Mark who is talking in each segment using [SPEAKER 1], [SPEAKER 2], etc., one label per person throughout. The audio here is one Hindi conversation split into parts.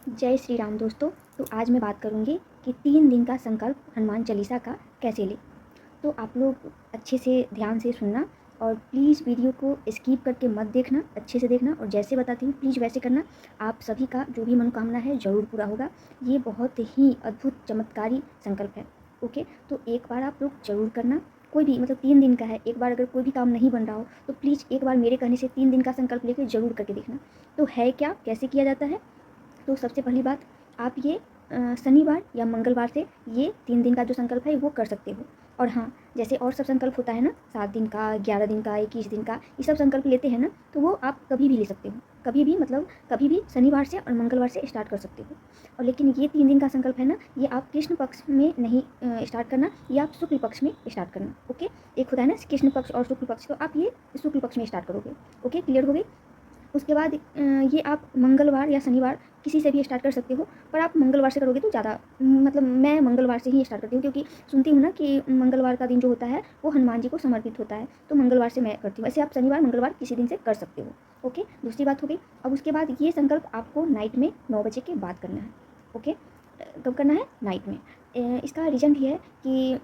[SPEAKER 1] जय श्री राम दोस्तों। तो आज मैं बात करूंगी कि 3 दिन का संकल्प हनुमान चालीसा का कैसे लें। तो आप लोग अच्छे से ध्यान से सुनना और प्लीज़ वीडियो को स्किप करके मत देखना, अच्छे से देखना और जैसे बताती हूँ प्लीज़ वैसे करना। आप सभी का जो भी मनोकामना है ज़रूर पूरा होगा। ये बहुत ही अद्भुत चमत्कारी संकल्प है। ओके, तो एक बार आप लोग ज़रूर करना। कोई भी 3 दिन का है, एक बार अगर कोई भी काम नहीं बन रहा हो तो प्लीज़ एक बार मेरे कहने से 3 दिन का संकल्प लेकर ज़रूर करके देखना। तो है क्या, कैसे किया जाता है? तो सबसे पहली बात, आप ये शनिवार या मंगलवार से ये 3 दिन का जो संकल्प है वो कर सकते हो। और हाँ, जैसे और सब संकल्प होता है ना, 7 दिन का, 11 दिन का, 21 दिन का, ये सब संकल्प लेते हैं ना, तो वो आप कभी भी ले सकते हो। कभी भी कभी भी शनिवार से और मंगलवार से स्टार्ट कर सकते हो। और लेकिन ये 3 दिन का संकल्प है ना, ये आप कृष्ण पक्ष में नहीं स्टार्ट करना, ये आप शुक्ल पक्ष में स्टार्ट करना। ओके, एक होता है ना कृष्ण पक्ष और शुक्ल पक्ष, तो आप ये शुक्ल पक्ष में स्टार्ट करोगे। ओके, क्लियर हो गई? उसके बाद ये आप मंगलवार या शनिवार किसी से भी स्टार्ट कर सकते हो, पर आप मंगलवार से करोगे तो ज़्यादा मैं मंगलवार से ही स्टार्ट करती हूँ, क्योंकि सुनती हूँ ना कि मंगलवार का दिन जो होता है वो हनुमान जी को समर्पित होता है, तो मंगलवार से मैं करती हूँ। ऐसे आप शनिवार मंगलवार किसी दिन से कर सकते हो। ओके, दूसरी बात हो गई। अब उसके बाद ये संकल्प आपको नाइट में 9 बजे के बाद करना है। ओके, कब करना है? नाइट में। इसका रीज़न भी है कि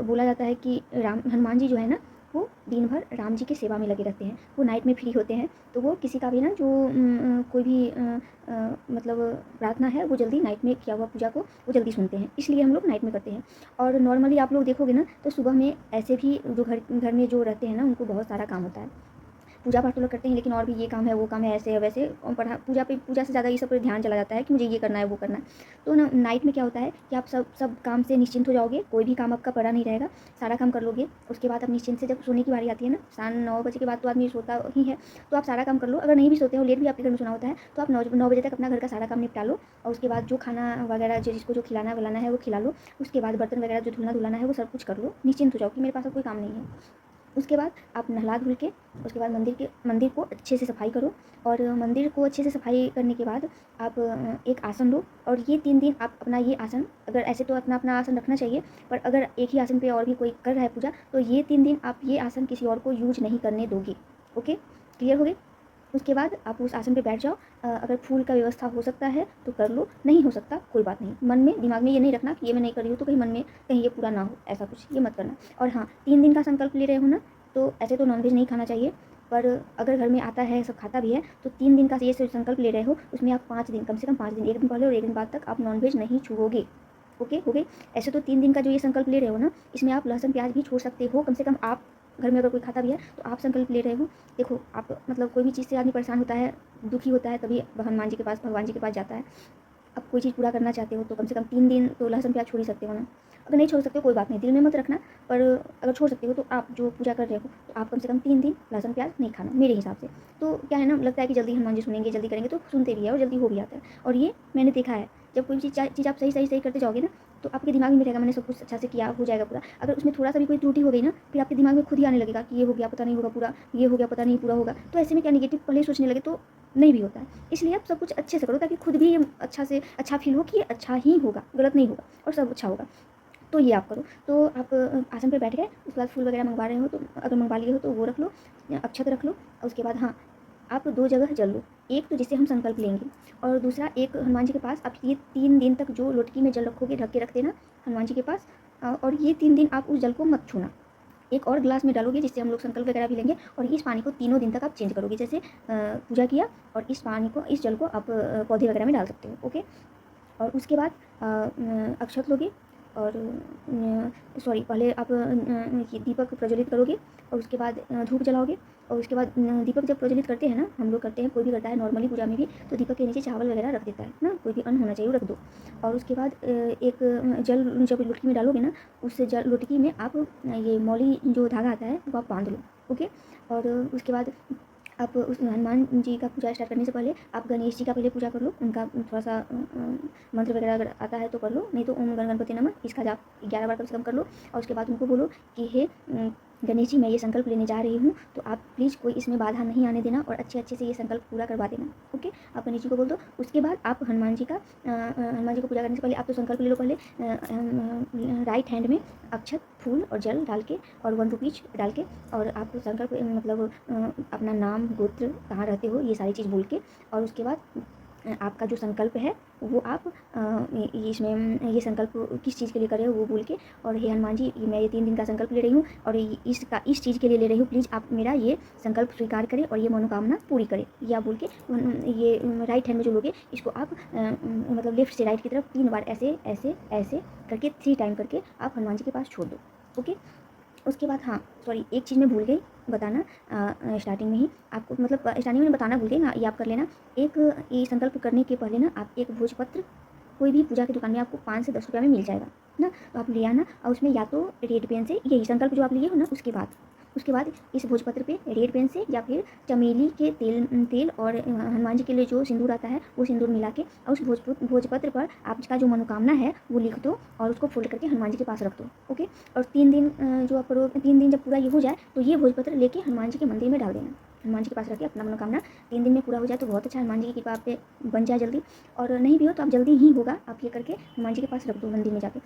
[SPEAKER 1] बोला जाता है कि राम हनुमान जी जो है ना, वो दिन भर राम जी की सेवा में लगे रहते हैं, वो नाइट में फ्री होते हैं, तो वो किसी का भी ना जो कोई भी प्रार्थना है वो जल्दी नाइट में किया हुआ पूजा को वो जल्दी सुनते हैं, इसलिए हम लोग नाइट में करते हैं। और नॉर्मली आप लोग देखोगे ना तो सुबह में ऐसे भी जो घर में जो रहते हैं ना, उनको बहुत सारा काम होता है। पूजा पाठ तो लोग करते हैं, लेकिन और भी ये काम है वो काम है, ऐसे है वैसे, और पूजा से ज़्यादा ये सब पर ध्यान चला जाता है कि मुझे ये करना है वो करना है। तो ना नाइट में क्या होता है कि आप सब काम से निश्चिंत हो जाओगे, कोई भी काम आपका पड़ा नहीं रहेगा, सारा काम कर लोगे। उसके बाद आप निश्चिंत से, जब सोने की बारी आती है ना, 9:30 के बाद तो आदमी सोता ही है, तो आप सारा काम कर लो। अगर नहीं भी सोते हो, लेट भी आपके घर में सोना होता है, तो आप 9 बजे तक अपना घर का सारा काम निपटा लो। और उसके बाद जो खाना वगैरह जिसको जो खिलाना विलाना है वो खिला लो। उसके बाद बर्तन वगैरह जो धुलना धुलाना है वो सब कुछ कर लो, निश्चिंत हो जाओ कि मेरे पास अब कोई काम नहीं है। उसके बाद आप नहला धुल के उसके बाद मंदिर को अच्छे से सफाई करो। और मंदिर को अच्छे से सफाई करने के बाद आप एक आसन लो। और ये 3 दिन आप अपना ये आसन, अगर ऐसे तो अपना अपना आसन रखना चाहिए, पर अगर एक ही आसन पे और भी कोई कर रहा है पूजा, तो ये 3 दिन आप ये आसन किसी और को यूज नहीं करने दोगे। ओके, क्लियर हो गई? उसके बाद आप उस आसन पे बैठ जाओ। अगर फूल का व्यवस्था हो सकता है तो कर लो, नहीं हो सकता कोई बात नहीं। मन में दिमाग में ये नहीं रखना कि ये मैं नहीं कर रही हूँ तो कहीं मन में कहीं ये पूरा ना हो, ऐसा कुछ ये मत करना। और हाँ, 3 दिन का संकल्प ले रहे हो ना, तो ऐसे तो नॉनवेज नहीं खाना चाहिए, पर अगर घर में आता है, सब खाता भी है, तो 3 दिन का ये संकल्प ले रहे हो, उसमें आप 5 दिन, कम से कम 5 दिन, एक दिन पहले और एक दिन बाद तक आप नॉनवेज नहीं छूओगे। ओके, हो गई? ऐसे तो 3 दिन का जो ये संकल्प ले रहे हो ना, इसमें आप लहसुन प्याज भी छोड़ सकते हो, कम से कम आप घर में अगर कोई खाता भी है तो आप संकल्प ले रहे हो। देखो, आप कोई भी चीज़ से आदमी परेशान होता है, दुखी होता है, तभी हनुमान जी के पास, भगवान जी के पास जाता है। अब कोई चीज़ पूरा करना चाहते हो तो कम से कम 3 दिन तो लहसुन प्याज छोड़ ही सकते हो ना। अगर नहीं छोड़ सकते हो कोई बात नहीं, दिल में मत रखना, पर अगर छोड़ सकते हो तो आप जो पूजा कर रहे हो तो आप कम से कम 3 दिन लहसुन प्याज नहीं खाना, मेरे हिसाब से। तो क्या है ना, लगता है कि जल्दी हनुमान जी सुनेंगे, जल्दी करेंगे, तो सुनते भी है और जल्दी हो भी आता है। और ये मैंने देखा है, जब कोई चीज़ आप सही करते जाओगे ना, तो आपके दिमाग में रहेगा मैंने सब कुछ अच्छा से किया, हो जाएगा पूरा। अगर उसमें थोड़ा सा भी कोई त्रुटि हो गई ना, फिर आपके दिमाग में खुद ही आने लगेगा कि ये हो गया पता नहीं होगा पूरा, ये हो गया पता नहीं पूरा होगा। तो ऐसे में क्या, निगेटिव पहले ही सोचने लगे तो नहीं भी होता है। इसलिए आप सब कुछ अच्छे से करो, ताकि खुद भी अच्छा से अच्छा फील हो कि ये अच्छा ही होगा, गलत नहीं होगा और सब अच्छा होगा। तो ये आप करो। तो आप आसन पे बैठ गए, उसके बाद फूल वगैरह मंगवा रहे हो तो अगर मंगवा लिए हो तो वो रख लो, अक्षत रख लो। और उसके बाद हाँ, आप 2 जगह जल लो। एक तो जिससे हम संकल्प लेंगे, और दूसरा एक हनुमान जी के पास आप ये 3 दिन तक जो लोटकी में जल रखोगे, ढक के रख देना हनुमान जी के पास। और ये 3 दिन आप उस जल को मत छूना। एक और ग्लास में डालोगे, जिससे हम लोग संकल्प वगैरह भी लेंगे, और इस पानी को 3 दिन तक आप चेंज करोगे। जैसे पूजा किया और इस जल को आप पौधे वगैरह में डाल सकते हो। ओके, और उसके बाद अक्षत लोगे, और सॉरी, पहले आप ये दीपक प्रज्वलित करोगे, और उसके बाद धूप जलाओगे। और उसके बाद दीपक जब प्रज्वलित करते हैं ना, हम लोग करते हैं, कोई भी करता है नॉर्मली पूजा में भी, तो दीपक के नीचे चावल वगैरह रख देता है ना, कोई भी अन्न होना चाहिए वो रख दो। और उसके बाद एक जल जब लुटकी में डालोगे ना, उस जल लुटकी में आप ये मौली जो धागा आता है वो आप बांध लो। ओके, और उसके बाद आप उस हनुमान जी का पूजा स्टार्ट करने से पहले आप गणेश जी का पहले पूजा कर लो। उनका थोड़ा सा मंत्र वगैरह अगर आता है तो कर लो, नहीं तो ओम गण गणपति नमः इसका जाप 11 बार कम से कम कर लो। और उसके बाद उनको बोलो कि हे गणेश जी, मैं ये संकल्प लेने जा रही हूँ, तो आप प्लीज़ कोई इसमें बाधा नहीं आने देना और अच्छे से ये संकल्प पूरा करवा देना। ओके, आप गणेश जी को बोल दो। उसके बाद आप हनुमान जी को पूजा करने से पहले आप तो संकल्प ले लो पहले, राइट हैंड में अक्षत, फूल और जल डाल के, और 1 रुपीज डाल के, और आप संकल्प अपना नाम, गोत्र, कहाँ रहते हो, ये सारी चीज़ बोल के, और उसके बाद आपका जो संकल्प है वो आप इसमें ये संकल्प किस चीज़ के लिए कर रहे हो वो बोल के, और हे हनुमान जी, मैं ये 3 दिन का संकल्प ले रही हूँ और इस चीज़ के लिए ले रही हूँ, प्लीज़ आप मेरा ये संकल्प स्वीकार करें और ये मनोकामना पूरी करें। ये आप बोल के ये राइट हैंड में जो लोगे इसको आप मतलब लेफ्ट से राइट की तरफ 3 बार ऐसे ऐसे ऐसे करके 3 टाइम करके आप हनुमान जी के पास छोड़ दो। ओके। उसके बाद हाँ सॉरी, एक चीज़ मैं भूल गई बताना स्टार्टिंग में ही आपको, मतलब स्टार्टिंग में बताना भूल गई ना, ये आप कर लेना। एक ये संकल्प करने के पहले ना आप एक भोजपत्र कोई भी पूजा की दुकान में आपको 5 से 10 रुपये में मिल जाएगा ना, तो आप ले आना और उसमें या तो रेड पेन से यही संकल्प जो आप लिए हो ना उसके बाद इस भोजपत्र पे रेड पेन से या फिर चमेली के तेल और हनुमान जी के लिए जो सिंदूर आता है वो सिंदूर मिला के और उस भोजपत्र पर आपका जो मनोकामना है वो लिख दो और उसको फोल्ड करके हनुमान जी के पास रख दो। ओके। और 3 दिन जो आप करो, 3 दिन जब पूरा ये हो जाए तो ये भोजपत्र लेके हनुमान जी के मंदिर में डाल देना। हनुमान जी के पास रख के अपना मनोकामना 3 दिन में पूरा हो जाए तो बहुत अच्छा, हनुमान जी की कृपा आप पे बन जाए जल्दी, और नहीं भी हो तो आप जल्दी ही होगा, आप ये करके हनुमान जी के पास रख दो मंदिर में जाके।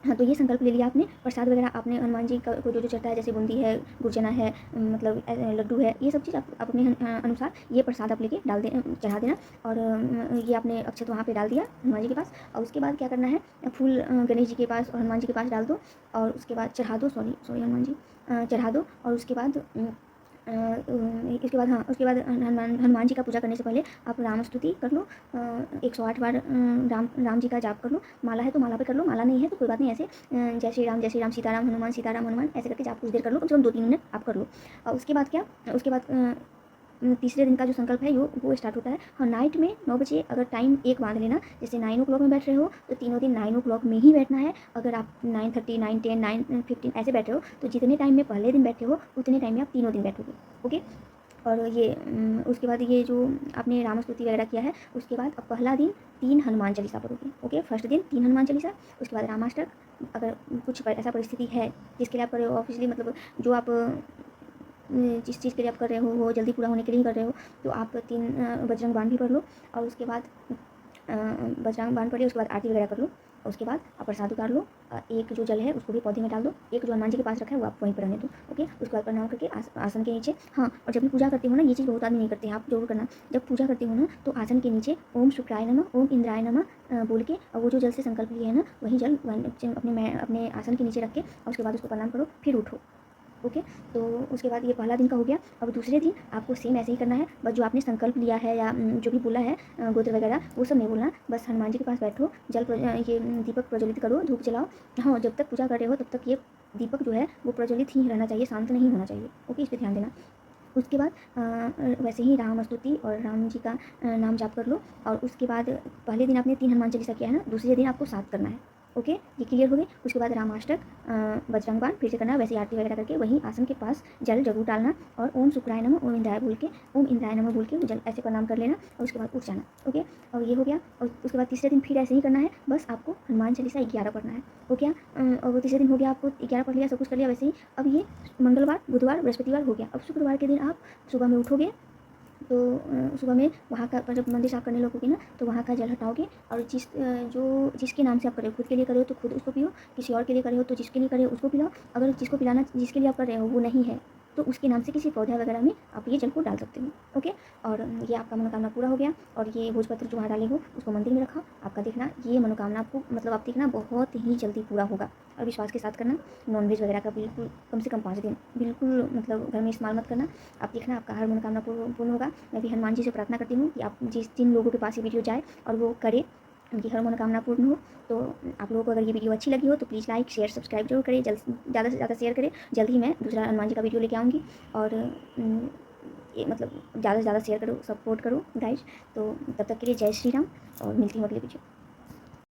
[SPEAKER 1] हाँ, तो ये संकल्प ले लिया आपने। प्रसाद वगैरह आपने हनुमान जी का को जो चढ़ता है, जैसे बूंदी है, गुड़ है, मतलब लड्डू है, ये सब चीज़ आप अपने अनुसार ये प्रसाद आप लेके डाल दे चढ़ा देना। और ये आपने अक्षत वहाँ पे डाल दिया हनुमान जी के पास, और उसके बाद क्या करना है, फूल गणेश जी के पास और हनुमान जी के पास डाल दो और उसके बाद चढ़ा दो, सॉरी हनुमान जी चढ़ा दो। और उसके बाद उसके बाद हनुमान जी का पूजा करने से पहले आप राम स्तुति कर लो, 108 बार राम जी का जाप कर लो। माला है तो माला पे कर लो, माला नहीं है तो कोई बात नहीं, ऐसे जय श्री राम सीताराम हनुमान ऐसे करके जाप कुछ देर कर लो, कम से कम 2-3 मिनट आप कर लो। और उसके बाद क्या, उसके बाद तीसरे दिन का जो संकल्प है वो स्टार्ट होता है। हाँ, नाइट में 9 बजे अगर टाइम एक बांध लेना, जैसे 9 o'clock में बैठ रहे हो तो तीनों दिन 9 o'clock में ही बैठना है। अगर आप 9:30, 9:10, 9:15 ऐसे बैठे हो तो जितने टाइम में पहले दिन बैठे हो उतने टाइम में आप तीनों दिन बैठोगे। ओके। और ये उसके बाद ये जो आपने रामस्तुति वगैरह किया है उसके बाद अब पहला दिन 3 हनुमान चालीसा पढ़ोगे। ओके, फर्स्ट दिन 3 हनुमान चालीसा, उसके बाद रामाष्टक। अगर कुछ ऐसा परिस्थिति है जिसके लिए आप कर रहे हो, ऑब्वियसली मतलब जो आप जिस चीज़ के लिए आप कर रहे हो वो जल्दी पूरा होने के लिए ही कर रहे हो, तो आप 3 बजरंग बाण भी पढ़ लो। और उसके बाद बजरंग बाण पढ़िए, उसके बाद आरती वगैरह कर लो। उसके बाद आप प्रसाद उतार लो, एक जो जल है उसको भी पौधे में डाल दो, एक जो हनुमान जी के पास रखा है वो आप वहीं पर रहने दो। ओके। उसके बाद प्रणाम करके आसन के नीचे, हाँ, और जब भी पूजा करते हो ना, ये चीज़ बहुत आदमी नहीं करते हैं, आप जरूर करना। जब पूजा करते हो ना तो आसन के नीचे ओम शुक्राय नमः, ओम इंद्राय नमः बोल के, और वो जो जल से संकल्प लिए है ना वही जल अपने आसन के नीचे रख के और उसके बाद उसको प्रणाम करो, फिर उठो। ओके। तो उसके बाद ये पहला दिन का हो गया। अब दूसरे दिन आपको सेम ऐसे ही करना है, बस जो आपने संकल्प लिया है या जो भी बोला है गोत्र वगैरह वो सब नहीं बोलना, बस हनुमान जी के पास बैठो, ये दीपक प्रज्वलित करो, धूप जलाओ। हाँ, जब तक पूजा कर रहे हो तब तक ये दीपक जो है वो प्रज्वलित ही रहना चाहिए, शांत नहीं होना चाहिए। ओके, इस पर ध्यान देना। उसके बाद वैसे ही राम स्तुति और राम जी का नाम जाप कर लो। और उसके बाद पहले दिन आपने 3 हनुमान चालीसा किया है ना, दूसरे दिन आपको 7 करना है। ओके, ये क्लियर हो गई। उसके बाद रामाष्टक, बजरंग बाण फिर से करना, वैसे आरती वगैरह करके वहीं आसन के पास जल जरूर डालना और ओम शुक्राय नमः, ओम इंद्राय नमः बोल के जल ऐसे प्रणाम कर लेना और उसके बाद उठ जाना। ओके, और ये हो गया। और उसके बाद तीसरे दिन फिर ऐसे ही करना है, बस आपको हनुमान चालीसा 11 पढ़ना है। ओके, और वो तीसरे दिन हो गया, आपको 11 पढ़ लिया, सब कुछ कर लिया वैसे ही। अब ये मंगलवार, बुधवार, बृहस्पतिवार हो गया। अब शुक्रवार के दिन आप सुबह में उठोगे तो सुबह में वहाँ का जब मंदिर साफ करने लगोगे ना तो वहाँ का जल हटाओगे, और जिसके नाम से आप कर रहे हो, खुद के लिए कर रहे हो तो खुद उसको पियो, किसी और के लिए कर रहे हो तो जिसके लिए कर रहे हो उसको पिलाओ। अगर जिसके लिए आप कर रहे हो वो नहीं है तो उसके नाम से किसी पौधा वगैरह में आप ये जल को डाल सकते हो। ओके, और ये आपका मनोकामना पूरा हो गया। और ये भोजपत्र जो वहाँ डाले हो उसको मंदिर में रखा, आपका देखना ये मनोकामना आपको, मतलब आप देखना बहुत ही जल्दी पूरा होगा। और विश्वास के साथ करना, नॉनवेज वगैरह का बिल्कुल कम से कम 5 दिन बिल्कुल मतलब घर में इस्तेमाल मत करना। आप देखना आपका हर मनोकामना पूर्ण होगा। मैं भी हनुमान जी से प्रार्थना करती हूँ कि आप जिन लोगों के पास ये वीडियो जाए और वो करे, उनकी हर मनोकामना पूर्ण हो। तो आप लोगों को अगर ये वीडियो अच्छी लगी हो तो प्लीज़ लाइक शेयर सब्सक्राइब जरूर करें, ज़्यादा से ज़्यादा शेयर करें। जल्द ही मैं दूसरा हनुमान जी का वीडियो लेके आऊँगी, और ये मतलब ज़्यादा से ज़्यादा शेयर करो, सपोर्ट करो गाइज। तो तब तक के लिए जय श्री राम, और मिलती हूँ अगले वीडियो।